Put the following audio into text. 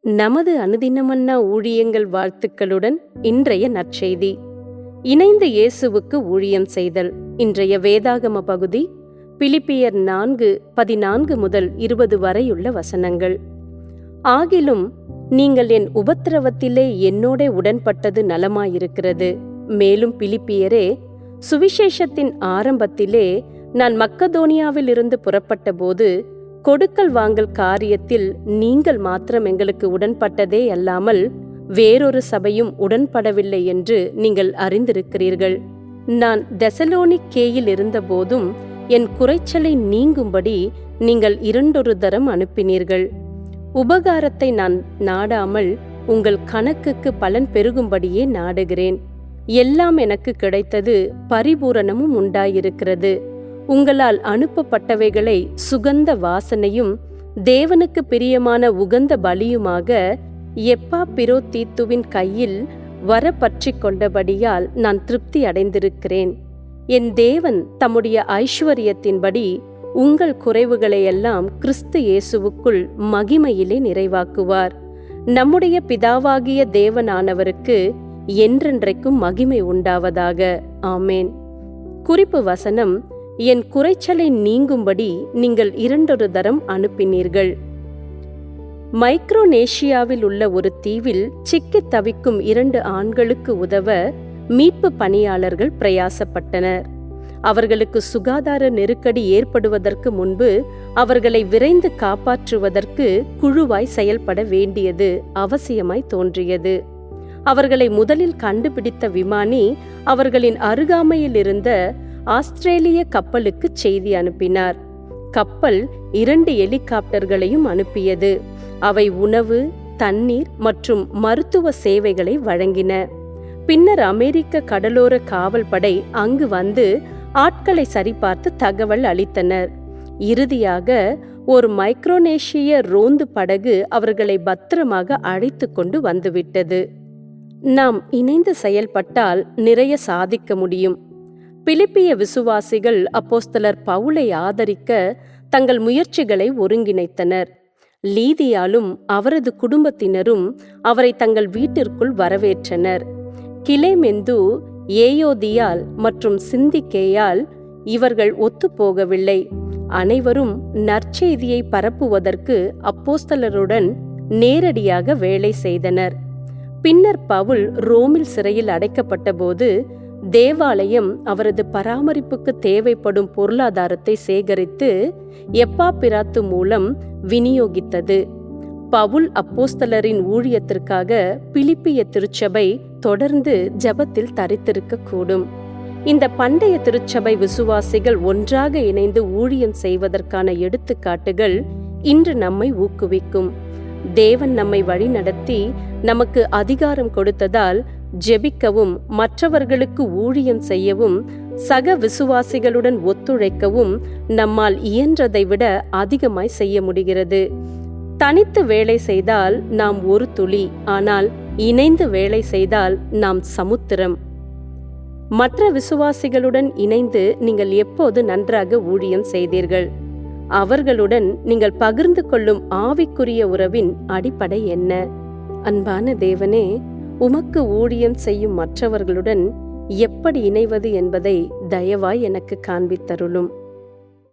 நமது அனுதினமன்னா ஊழியங்கள் வாழ்த்துக்களுடன் இன்றைய நற்செய்தி. இணைந்து இயேசுவுக்கு ஊழியம் செய்தல். இன்றைய வேதாகம பகுதி பிலிப்பியர் 4:14 முதல் 20 வரையுள்ள வசனங்கள். ஆகிலும் நீங்கள் என் உபத்திரவத்திலே என்னோட உடன்பட்டது நலமாயிருக்கிறது. மேலும் பிலிப்பியரே, சுவிசேஷத்தின் ஆரம்பத்திலே நான் மக்கதோனியாவில் இருந்து புறப்பட்ட போது கொடுக்கல் வாங்கல் காரியத்தில் நீங்கள் மாத்திரம் எங்களுக்கு உடன்பட்டதே அல்லாமல் வேறொரு சபையும் உடன்படவில்லை என்று நீங்கள் அறிந்திருக்கிறீர்கள். நான் தெசலோனிக்கேயில் இருந்தபோதும் என் குறைச்சலை நீங்கும்படி நீங்கள் 2 தரம் அனுப்பினீர்கள். உபகாரத்தை நான் நாடாமல் உங்கள் கணக்குக்கு பலன் பெருகும்படியே நாடுகிறேன். எல்லாம் எனக்கு கிடைத்தது, பரிபூரணமும் உண்டாயிருக்கிறது. உங்களால் அனுப்பப்பட்டவைகளை சுகந்த வாசனையும் தேவனுக்கு பிரியமான உகந்த பலியுமாக எப்பாப்பிரோதீத்துவின் கையில் வர பற்றி கொண்டபடியால் நான் திருப்தி அடைந்திருக்கிறேன். என் தேவன் தம்முடைய ஐஸ்வரியத்தின்படி உங்கள் குறைவுகளையெல்லாம் கிறிஸ்து இயேசுவுக்குள் மகிமையிலே நிறைவாக்குவார். நம்முடைய பிதாவாகிய தேவனானவருக்கு என்றென்றைக்கும் மகிமை உண்டாவதாக. ஆமேன். குறிப்பு வசனம்: என் குறைச்சலை நீங்கும்படி நீங்கள் 2 தரம் அனுப்பினீர்கள். மைக்ரோனேஷியாவில் உள்ள ஒரு தீவில் சிக்கித் தவிக்கும் 2 ஆண்களுக்கு உதவ மீட்பு பணியாளர்கள் பிரயாசப்பட்டனர். அவர்களுக்கு சுகாதார நெருக்கடி ஏற்படுவதற்கு முன்பு அவர்களை விரைந்து காப்பாற்றுவதற்கு குழுவாய் செயல்பட வேண்டியது அவசியமாய் தோன்றியது. அவர்களை முதலில் கண்டுபிடித்த விமானி அவர்களின் அருகாமையில் இருந்த ஆஸ்திரேலிய கப்பலுக்கு செய்தி அனுப்பினார். கப்பல் 2 ஹெலிகாப்டர்களையும் அனுப்பியது. அவை உணவு, தண்ணீர் மற்றும் மருத்துவ சேவைகளை வழங்கின. பின்னர் அமெரிக்க கடலோர காவல் படை அங்கு வந்து ஆட்களை சரிபார்த்து தகவல் அளித்தனர். இறுதியாக ஒரு மைக்ரோனேஷிய ரோந்து படகு அவர்களை பத்திரமாக அழைத்து கொண்டு வந்துவிட்டது. நாம் இணைந்து செயல்பட்டால் நிறைய சாதிக்க முடியும். பிலிப்பிய விசுவாசிகள் அப்போஸ்தலர் பவுலை ஆதரிக்க தங்கள் முயற்சிகளை ஒருங்கிணைத்தனர். லீதியாலும் அவரது குடும்பத்தினரும் அவரை தங்கள் வீட்டிற்குள் வரவேற்றனர். கிலேமெந்து, ஏயோதியால் மற்றும் சிந்திக்கேயால் இவர்கள் ஒத்துப்போகவில்லை. அனைவரும் நற்செய்தியை பரப்புவதற்கு அப்போஸ்தலருடன் நேரடியாக வேலை செய்தனர். பின்னர் பவுல் ரோமில் சிறையில் அடைக்கப்பட்ட போது தேவாலயம் அவரது பராமரிப்புக்கு தேவைப்படும் பொருளாதாரத்தை சேகரித்து எப்பாப்பிராத்து மூலம் விநியோகித்தது. பவுல் அப்போஸ்தலரின் ஊழியத்திற்காக பிலிப்பிய திருச்சபை தொடர்ந்து ஜெபத்தில் தரித்திருக்க கூடும். இந்த பண்டைய திருச்சபை விசுவாசிகள் ஒன்றாக இணைந்து ஊழியம் செய்வதற்கான எடுத்துக்காட்டுகள் இன்று நம்மை ஊக்குவிக்கும். தேவன் நம்மை வழிநடத்தி நமக்கு அதிகாரம் கொடுத்ததால் ஜெபிக்கவும், மற்றவர்களுக்கு ஊழியம் செய்யவும், சக விசுவாசிகளுடன் ஒத்துழைக்கவும் நம்மால் இயன்றதை விட அதிகமாய் செய்ய முடிகிறது. தனித்து வேலை செய்தால் நாம் ஒரு துளி, ஆனால் இணைந்து வேலை செய்தால் நாம் சமுத்திரம். மற்ற விசுவாசிகளுடன் இணைந்து நீங்கள் எப்போது நன்றாக ஊழியம் செய்தீர்கள்? அவர்களுடன் நீங்கள் பகிர்ந்து கொள்ளும் ஆவிக்குரிய உறவின் அடிப்படை என்ன? அன்பான தேவனே, உமக்கு ஊழியம் செய்யும் மற்றவர்களுடன் எப்படி இணைவது என்பதை தயவாய் எனக்கு காண்பித்தருளும்.